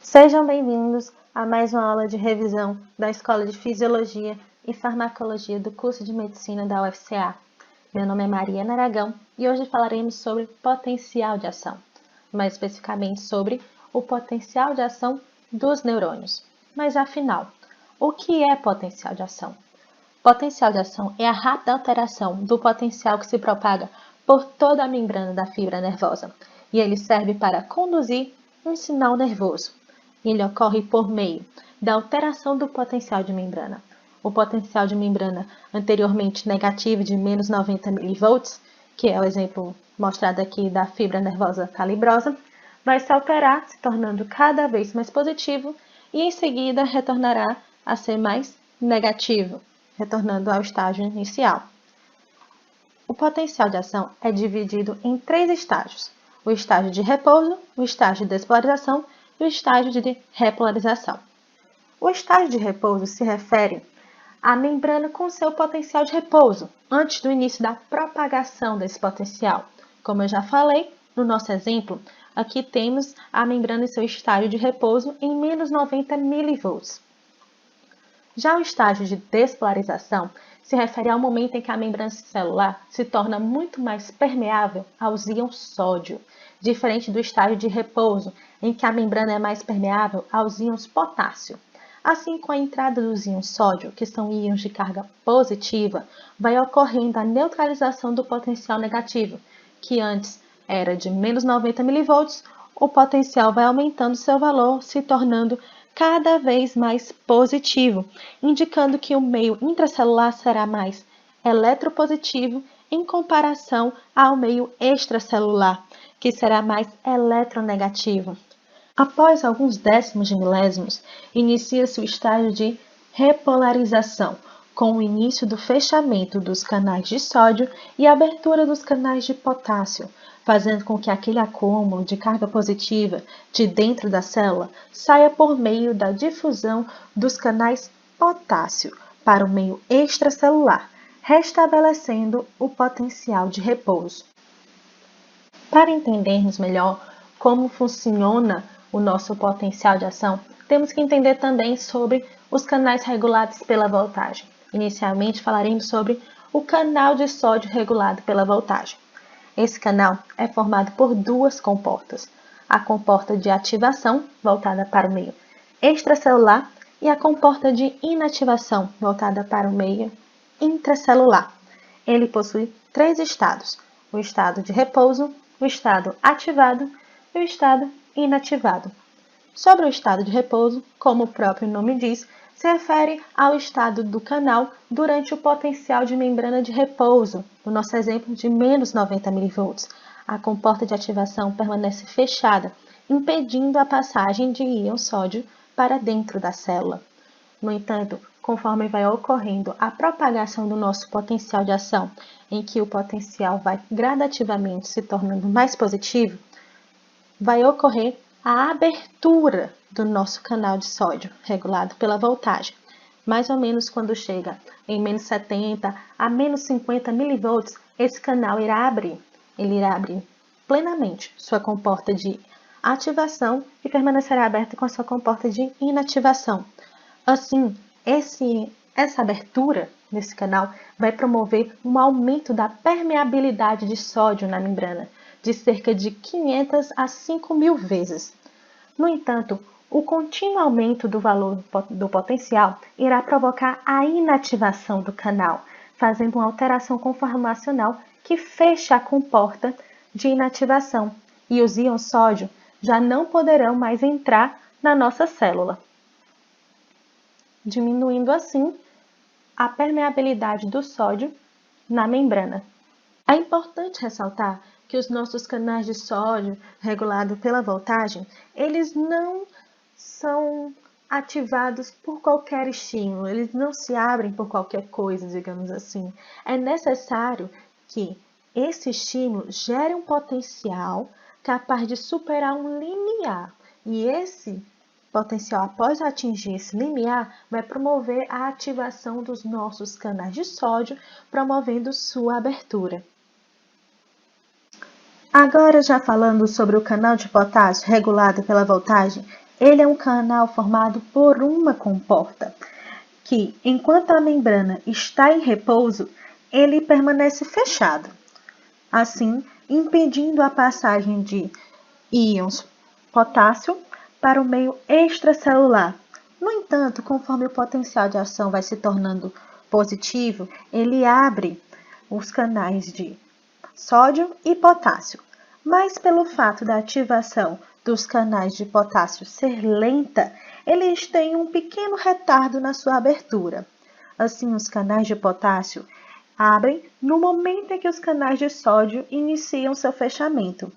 Sejam bem-vindos a mais uma aula de revisão da Escola de Fisiologia e Farmacologia do curso de Medicina da UFCA. Meu nome é Mariana Aragão e hoje falaremos sobre potencial de ação, mais especificamente sobre o potencial de ação dos neurônios. Mas afinal, o que é potencial de ação? Potencial de ação é a rápida alteração do potencial que se propaga por toda a membrana da fibra nervosa e ele serve para conduzir um sinal nervoso. Ele ocorre por meio da alteração do potencial de membrana. O potencial de membrana anteriormente negativo de menos 90 mV, que é o exemplo mostrado aqui da fibra nervosa calibrosa, vai se alterar, se tornando cada vez mais positivo e em seguida retornará a ser mais negativo, retornando ao estágio inicial. O potencial de ação é dividido em 3 estágios: o estágio de repouso, o estágio de despolarização e o estágio de repolarização. O estágio de repouso se refere à membrana com seu potencial de repouso, antes do início da propagação desse potencial. Como eu já falei, no nosso exemplo, aqui temos a membrana em seu estágio de repouso em menos 90 mV. Já o estágio de despolarização se refere ao momento em que a membrana celular se torna muito mais permeável aos íons sódio, diferente do estágio de repouso, em que a membrana é mais permeável aos íons potássio. Assim, com a entrada dos íons sódio, que são íons de carga positiva, vai ocorrendo a neutralização do potencial negativo, que antes era de menos 90 mV, o potencial vai aumentando seu valor, se tornando cada vez mais positivo, indicando que o meio intracelular será mais eletropositivo em comparação ao meio extracelular, que será mais eletronegativo. Após alguns décimos de milésimos, inicia-se o estágio de repolarização, com o início do fechamento dos canais de sódio e a abertura dos canais de potássio, fazendo com que aquele acúmulo de carga positiva de dentro da célula saia por meio da difusão dos canais potássio para o meio extracelular, restabelecendo o potencial de repouso. Para entendermos melhor como funciona o nosso potencial de ação, temos que entender também sobre os canais regulados pela voltagem. Inicialmente falaremos sobre o canal de sódio regulado pela voltagem. Esse canal é formado por 2 comportas: a comporta de ativação, voltada para o meio extracelular, e a comporta de inativação, voltada para o meio intracelular. Ele possui 3 estados: o estado de repouso, o estado ativado e o estado inativado. Sobre o estado de repouso, como o próprio nome diz, se refere ao estado do canal durante o potencial de membrana de repouso, no nosso exemplo de menos 90 mV. A comporta de ativação permanece fechada, impedindo a passagem de íon sódio para dentro da célula. No entanto, conforme vai ocorrendo a propagação do nosso potencial de ação, em que o potencial vai gradativamente se tornando mais positivo, vai ocorrer a abertura do nosso canal de sódio, regulado pela voltagem. Mais ou menos quando chega em menos 70 a menos 50 mV, esse canal irá abrir. Ele irá abrir plenamente sua comporta de ativação e permanecerá aberto com a sua comporta de inativação. Assim, essa abertura nesse canal vai promover um aumento da permeabilidade de sódio na membrana, de cerca de 500 a 5.000 vezes. No entanto, o contínuo aumento do valor do potencial irá provocar a inativação do canal, fazendo uma alteração conformacional que fecha a comporta de inativação, e os íons sódio já não poderão mais entrar na nossa célula, diminuindo assim a permeabilidade do sódio na membrana. É importante ressaltar que os nossos canais de sódio, regulados pela voltagem, eles não são ativados por qualquer estímulo, eles não se abrem por qualquer coisa, digamos assim. É necessário que esse estímulo gere um potencial capaz de superar um limiar, e esse potencial, após atingir esse limiar, vai promover a ativação dos nossos canais de sódio, promovendo sua abertura. Agora, já falando sobre o canal de potássio regulado pela voltagem, Ele é um canal formado por uma comporta, que, enquanto a membrana está em repouso, ele permanece fechado, assim impedindo a passagem de íons potássio para o meio extracelular. No entanto, conforme o potencial de ação vai se tornando positivo, ele abre os canais de sódio e potássio. Mas pelo fato da ativação dos canais de potássio ser lenta, eles têm um pequeno retardo na sua abertura. Assim, os canais de potássio abrem no momento em que os canais de sódio iniciam seu fechamento.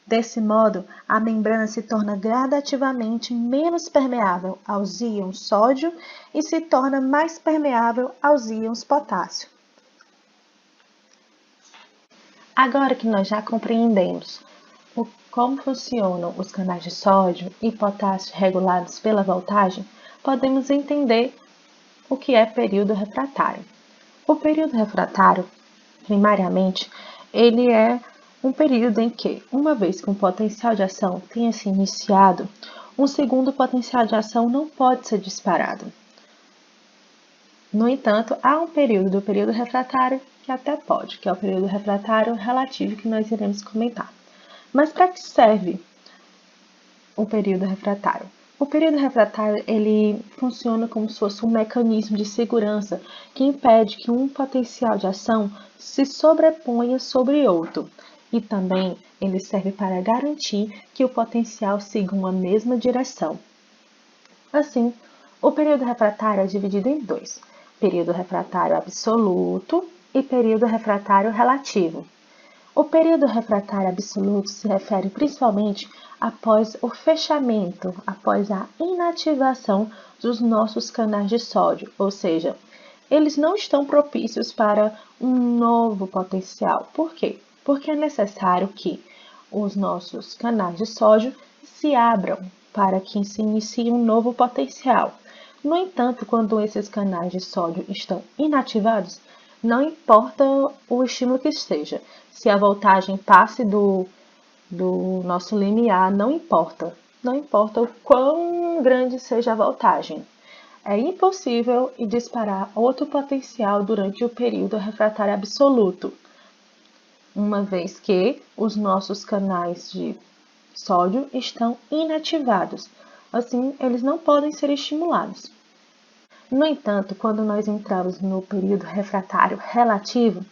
Desse modo, a membrana se torna gradativamente menos permeável aos íons sódio e se torna mais permeável aos íons potássio. Agora que nós já compreendemos como funcionam os canais de sódio e potássio regulados pela voltagem, podemos entender o que é período refratário. O período refratário, primariamente, ele é um período em que, uma vez que um potencial de ação tenha se iniciado, um segundo potencial de ação não pode ser disparado. No entanto, há um período do período refratário que até pode, que é o período refratário relativo que nós iremos comentar. Mas para que serve o período refratário? O período refratário ele funciona como se fosse um mecanismo de segurança que impede que um potencial de ação se sobreponha sobre outro. E também ele serve para garantir que o potencial siga uma mesma direção. Assim, o período refratário é dividido em dois: período refratário absoluto e período refratário relativo. O período refratário absoluto se refere principalmente após o fechamento, após a inativação dos nossos canais de sódio, ou seja, eles não estão propícios para um novo potencial. Por quê? Porque é necessário que os nossos canais de sódio se abram para que se inicie um novo potencial. No entanto, quando esses canais de sódio estão inativados, não importa o estímulo que esteja, se a voltagem passe do nosso limiar, não importa o quão grande seja a voltagem. É impossível disparar outro potencial durante o período refratário absoluto, uma vez que os nossos canais de sódio estão inativados. Assim, eles não podem ser estimulados. No entanto, quando nós entramos no período refratário relativo,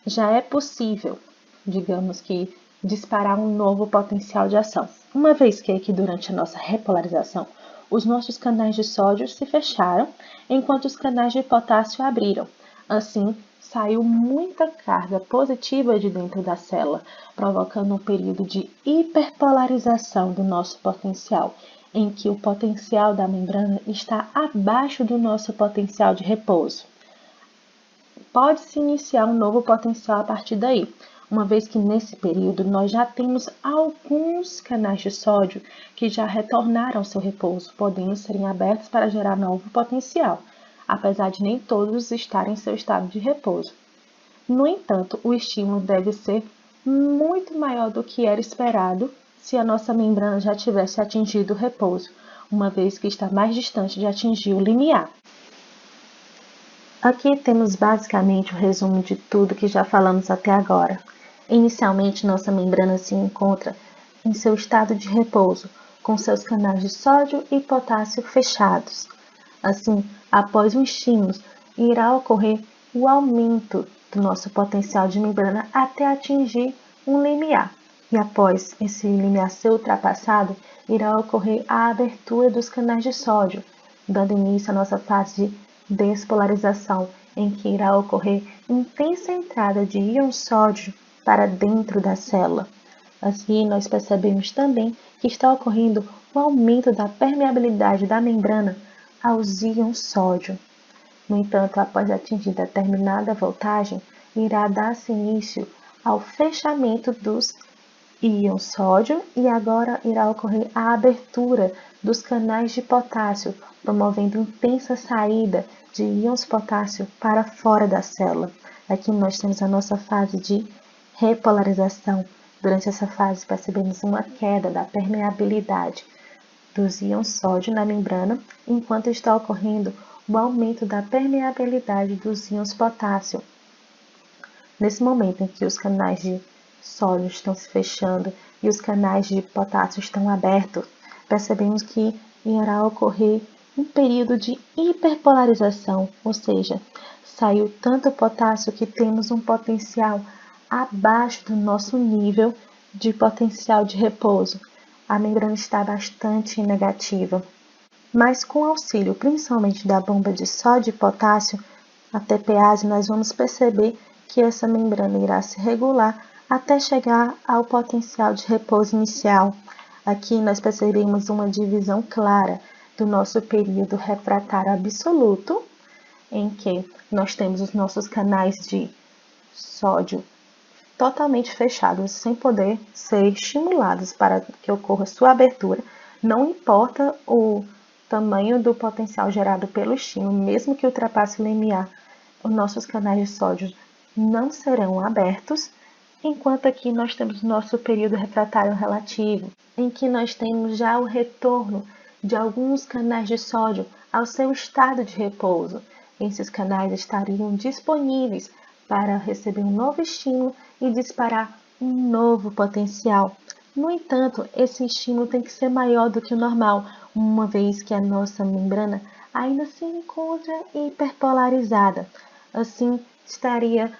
já é possível, digamos que, disparar um novo potencial de ação, uma vez que durante a nossa repolarização, os nossos canais de sódio se fecharam, enquanto os canais de potássio abriram. Assim, saiu muita carga positiva de dentro da célula, provocando um período de hiperpolarização do nosso potencial, em que o potencial da membrana está abaixo do nosso potencial de repouso. Pode-se iniciar um novo potencial a partir daí, uma vez que nesse período nós já temos alguns canais de sódio que já retornaram ao seu repouso, podendo serem abertos para gerar novo potencial, apesar de nem todos estarem em seu estado de repouso. No entanto, o estímulo deve ser muito maior do que era esperado se a nossa membrana já tivesse atingido o repouso, uma vez que está mais distante de atingir o limiar. Aqui temos basicamente o resumo de tudo que já falamos até agora. Inicialmente, nossa membrana se encontra em seu estado de repouso, com seus canais de sódio e potássio fechados. Assim, após o estímulo, irá ocorrer o aumento do nosso potencial de membrana até atingir um limiar. E após esse limiar ser ultrapassado, irá ocorrer a abertura dos canais de sódio, dando início à nossa fase de despolarização, em que irá ocorrer intensa entrada de íons sódio para dentro da célula. Assim, nós percebemos também que está ocorrendo o aumento da permeabilidade da membrana aos íons sódio. No entanto, após atingir determinada voltagem, irá dar-se início ao fechamento dos íons sódio e agora irá ocorrer a abertura dos canais de potássio, promovendo intensa saída de íons potássio para fora da célula. Aqui nós temos a nossa fase de repolarização. Durante essa fase percebemos uma queda da permeabilidade dos íons sódio na membrana, enquanto está ocorrendo o aumento da permeabilidade dos íons potássio. Nesse momento em que os canais de sódio estão se fechando e os canais de potássio estão abertos, percebemos que irá ocorrer um período de hiperpolarização, ou seja, saiu tanto potássio que temos um potencial abaixo do nosso nível de potencial de repouso. A membrana está bastante negativa. Mas com auxílio principalmente da bomba de sódio e potássio, a TPase, nós vamos perceber que essa membrana irá se regular até chegar ao potencial de repouso inicial. Aqui nós percebemos uma divisão clara do nosso período refratário absoluto, em que nós temos os nossos canais de sódio totalmente fechados, sem poder ser estimulados para que ocorra sua abertura. Não importa o tamanho do potencial gerado pelo estímulo, mesmo que ultrapasse o limiar, os nossos canais de sódio não serão abertos, enquanto aqui nós temos o nosso período refratário relativo, em que nós temos já o retorno de alguns canais de sódio ao seu estado de repouso. Esses canais estariam disponíveis para receber um novo estímulo e disparar um novo potencial. No entanto, esse estímulo tem que ser maior do que o normal, uma vez que a nossa membrana ainda se encontra hiperpolarizada. Assim, estaria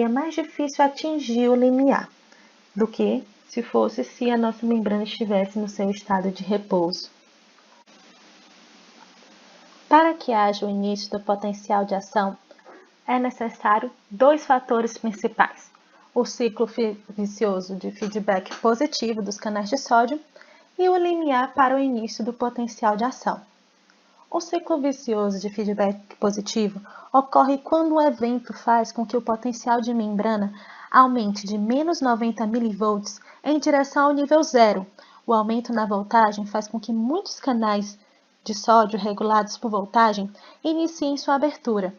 mais difícil atingir o limiar do que se a nossa membrana estivesse no seu estado de repouso. Para que haja o início do potencial de ação, é necessário dois fatores principais: o ciclo vicioso de feedback positivo dos canais de sódio e o limiar para o início do potencial de ação. O ciclo vicioso de feedback positivo ocorre quando o evento faz com que o potencial de membrana aumente de menos 90 mV em direção ao nível zero. O aumento na voltagem faz com que muitos canais de sódio regulados por voltagem iniciem sua abertura.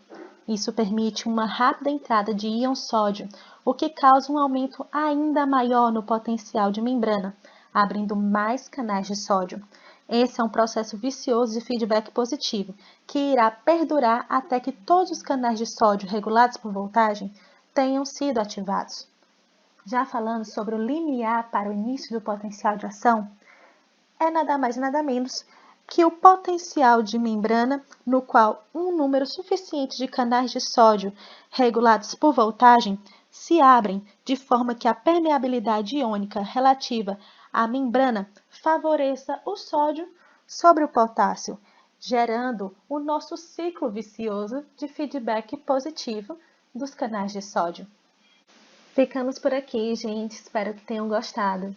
Isso permite uma rápida entrada de íon sódio, o que causa um aumento ainda maior no potencial de membrana, abrindo mais canais de sódio. Esse é um processo vicioso de feedback positivo, que irá perdurar até que todos os canais de sódio regulados por voltagem tenham sido ativados. Já falando sobre o limiar para o início do potencial de ação, é nada mais nada menos que o potencial de membrana no qual um número suficiente de canais de sódio regulados por voltagem se abrem de forma que a permeabilidade iônica relativa à membrana favoreça o sódio sobre o potássio, gerando o nosso ciclo vicioso de feedback positivo dos canais de sódio. Ficamos por aqui, gente. Espero que tenham gostado.